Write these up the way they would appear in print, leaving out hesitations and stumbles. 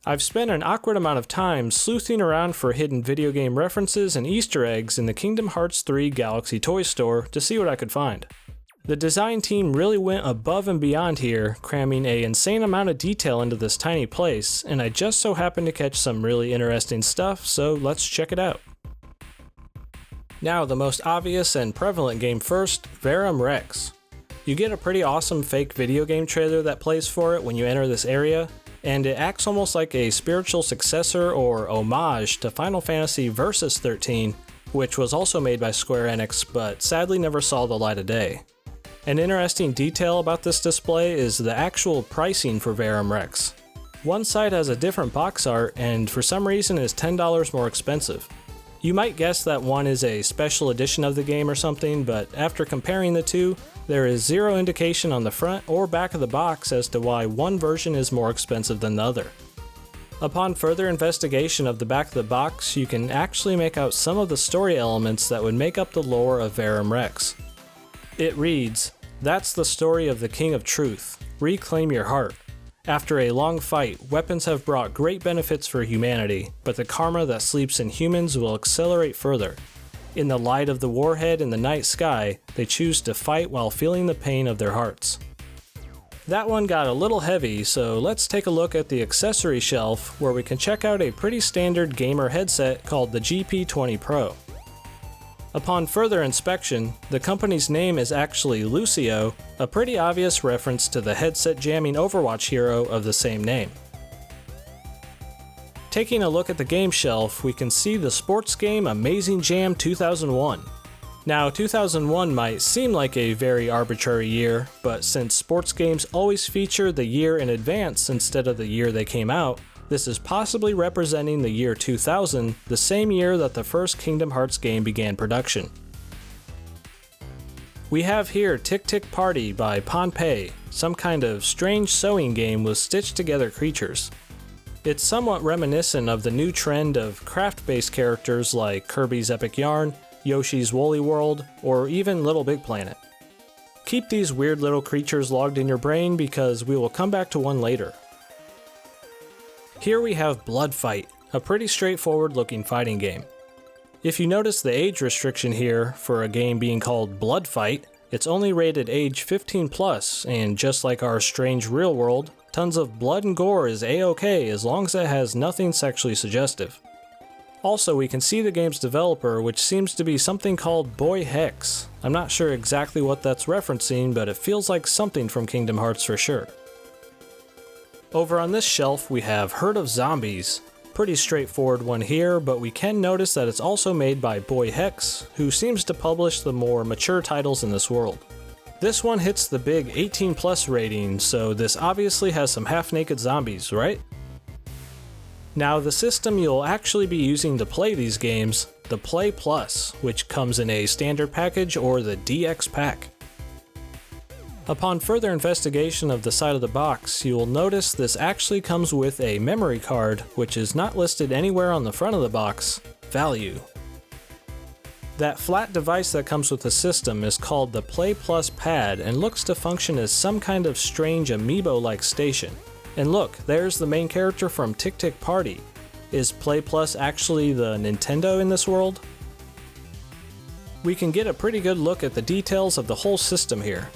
I've spent an awkward amount of time sleuthing around for hidden video game references and Easter eggs in the Kingdom Hearts 3 Galaxy Toy Store to see what I could find. The design team really went above and beyond here, cramming an insane amount of detail into this tiny place, and I just so happened to catch some really interesting stuff, so let's check it out. Now, the most obvious and prevalent game first, Verum Rex. You get a pretty awesome fake video game trailer that plays for it when you enter this area, and it acts almost like a spiritual successor or homage to Final Fantasy Versus 13, which was also made by Square Enix but sadly never saw the light of day. An interesting detail about this display is the actual pricing for Verum Rex. One side has a different box art and for some reason is $10 more expensive. You might guess that one is a special edition of the game or something, but after comparing the two, there is zero indication on the front or back of the box as to why one version is more expensive than the other. Upon further investigation of the back of the box, you can actually make out some of the story elements that would make up the lore of Verum Rex. It reads, "That's the story of the King of Truth. Reclaim your heart. After a long fight, weapons have brought great benefits for humanity, but the karma that sleeps in humans will accelerate further. In the light of the warhead in the night sky, they choose to fight while feeling the pain of their hearts." That one got a little heavy, so let's take a look at the accessory shelf where we can check out a pretty standard gamer headset called the GP20 Pro. Upon further inspection, the company's name is actually Lucio, a pretty obvious reference to the headset jamming Overwatch hero of the same name. Taking a look at the game shelf, we can see the sports game Amazing Jam 2001. Now, 2001 might seem like a very arbitrary year, but since sports games always feature the year in advance instead of the year they came out, this is possibly representing the year 2000, the same year that the first Kingdom Hearts game began production. We have here Tick Tick Party by Pohnpei, some kind of strange sewing game with stitched together creatures. It's somewhat reminiscent of the new trend of craft-based characters like Kirby's Epic Yarn, Yoshi's Woolly World, or even Little Big Planet. Keep these weird little creatures logged in your brain because we will come back to one later. Here we have Blood Fight, a pretty straightforward looking fighting game. If you notice the age restriction here for a game being called Blood Fight, it's only rated age 15+, and just like our strange real world, tons of blood and gore is a-okay as long as it has nothing sexually suggestive. Also, we can see the game's developer, which seems to be something called Boy Hex. I'm not sure exactly what that's referencing, but it feels like something from Kingdom Hearts for sure. Over on this shelf we have Herd of Zombies. Pretty straightforward one here, but we can notice that it's also made by Boy Hex, who seems to publish the more mature titles in this world. This one hits the big 18+ rating, so this obviously has some half-naked zombies, right? Now, the system you'll actually be using to play these games, the Play Plus, which comes in a standard package or the DX pack. Upon further investigation of the side of the box, you will notice this actually comes with a memory card, which is not listed anywhere on the front of the box, value. That flat device that comes with the system is called the Play Plus Pad and looks to function as some kind of strange amiibo-like station. And look, there's the main character from Tick Tick Party. Is Play Plus actually the Nintendo in this world? We can get a pretty good look at the details of the whole system here.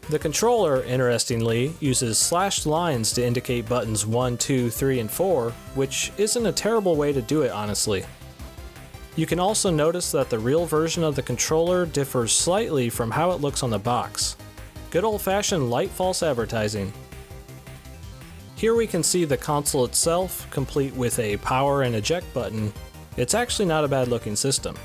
The controller, interestingly, uses slashed lines to indicate buttons 1, 2, 3, and 4, which isn't a terrible way to do it, honestly. You can also notice that the real version of the controller differs slightly from how it looks on the box. Good old-fashioned light false advertising. Here we can see the console itself, complete with a power and eject button. It's actually not a bad looking system.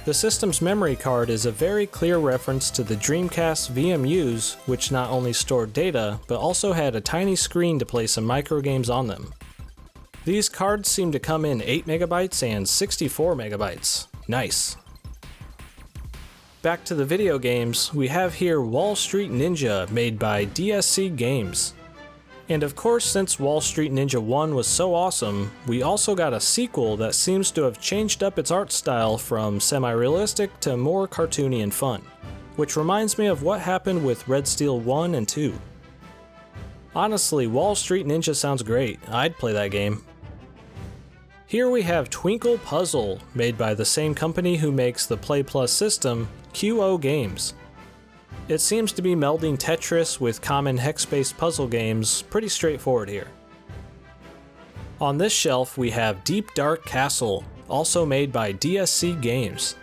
The system's memory card is a very clear reference to the Dreamcast VMUs, which not only stored data, but also had a tiny screen to play some microgames on them. These cards seem to come in 8 MB and 64 MB. Nice. Back to the video games, we have here Wall Street Ninja, made by DSC Games. And of course, since Wall Street Ninja 1 was so awesome, we also got a sequel that seems to have changed up its art style from semi-realistic to more cartoony and fun, which reminds me of what happened with Red Steel 1 and 2. Honestly, Wall Street Ninja sounds great. I'd play that game. Here we have Twinkle Puzzle, made by the same company who makes the Play Plus system, QO Games. It seems to be melding Tetris with common hex-based puzzle games, pretty straightforward here. On this shelf we have Deep Dark Castle, also made by DSC Games.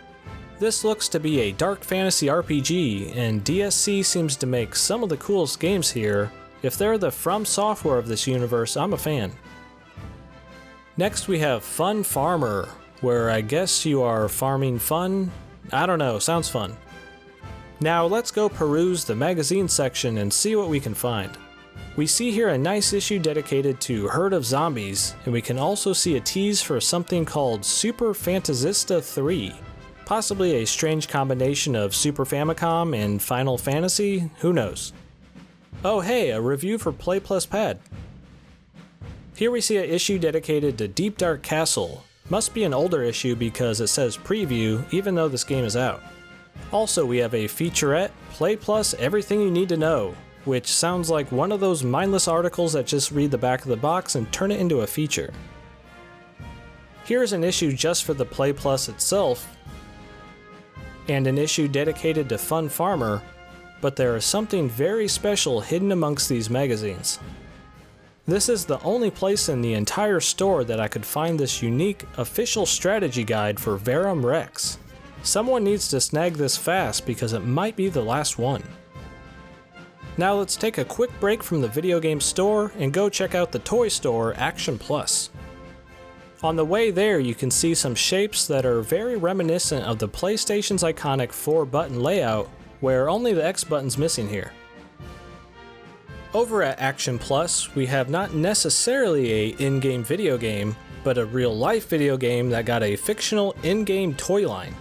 This looks to be a dark fantasy RPG, and DSC seems to make some of the coolest games here. If they're the From Software of this universe, I'm a fan. Next we have Fun Farmer, where I guess you are farming fun? I don't know, sounds fun. Now let's go peruse the magazine section and see what we can find. We see here a nice issue dedicated to Herd of Zombies, and we can also see a tease for something called Super Fantasista 3. Possibly a strange combination of Super Famicom and Final Fantasy, who knows. Oh hey, a review for Play Plus Pad. Here we see an issue dedicated to Deep Dark Castle. Must be an older issue because it says preview even though this game is out. Also we have a featurette, Play Plus Everything You Need to Know, which sounds like one of those mindless articles that just read the back of the box and turn it into a feature. Here's an issue just for the Play Plus itself, and an issue dedicated to Fun Farmer, but there is something very special hidden amongst these magazines. This is the only place in the entire store that I could find this unique official strategy guide for Verum Rex. Someone needs to snag this fast because it might be the last one. Now let's take a quick break from the video game store and go check out the toy store Action Plus. On the way there you can see some shapes that are very reminiscent of the PlayStation's iconic 4-button layout, where only the X button's missing here. Over at Action Plus, we have not necessarily a in-game video game, but a real-life video game that got a fictional in-game toy line.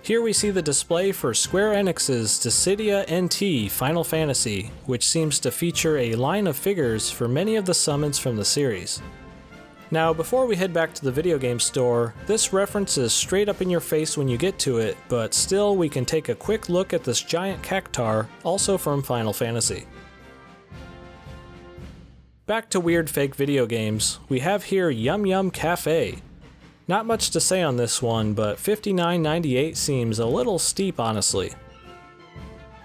Here we see the display for Square Enix's Dissidia NT Final Fantasy, which seems to feature a line of figures for many of the summons from the series. Now before we head back to the video game store, this reference is straight up in your face when you get to it, but still we can take a quick look at this giant cactar, also from Final Fantasy. Back to weird fake video games, we have here Yum Yum Cafe. Not much to say on this one, but $59.98 seems a little steep honestly.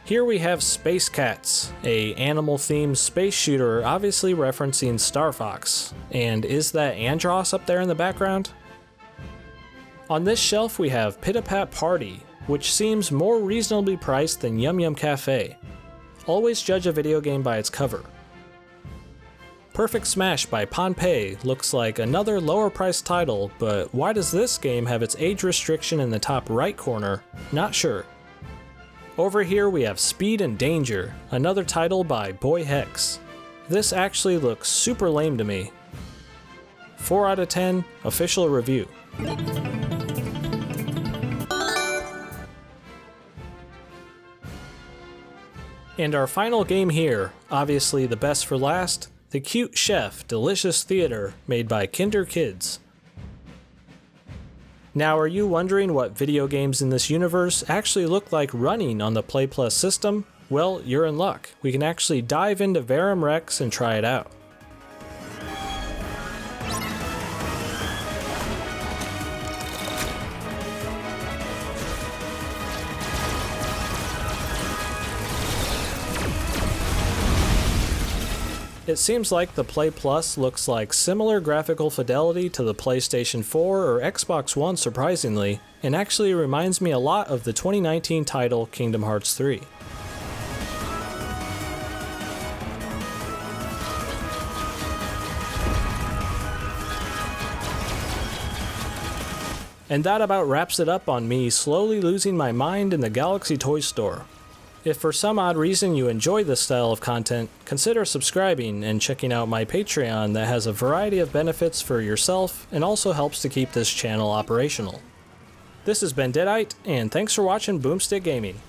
Here we have Space Cats, a animal-themed space shooter obviously referencing Star Fox. And is that Andros up there in the background? On this shelf we have Pit-a-Pat Party, which seems more reasonably priced than Yum Yum Cafe. Always judge a video game by its cover. Perfect Smash by Ponpei looks like another lower priced title, but why does this game have its age restriction in the top right corner? Not sure. Over here we have Speed and Danger, another title by Boy Hex. This actually looks super lame to me. 4 out of 10, official review. And our final game here, obviously the best for last, The Cute Chef Delicious Theater, made by Kinder Kids. Now are you wondering what video games in this universe actually look like running on the Play Plus system? Well, you're in luck. We can actually dive into Verum Rex and try it out. It seems like the Play Plus looks like similar graphical fidelity to the PlayStation 4 or Xbox One surprisingly, and actually reminds me a lot of the 2019 title Kingdom Hearts 3. And that about wraps it up on me slowly losing my mind in the Galaxy Toy Store. If for some odd reason you enjoy this style of content, consider subscribing and checking out my Patreon that has a variety of benefits for yourself and also helps to keep this channel operational. This has been Deadite, and thanks for watching Boomstick Gaming.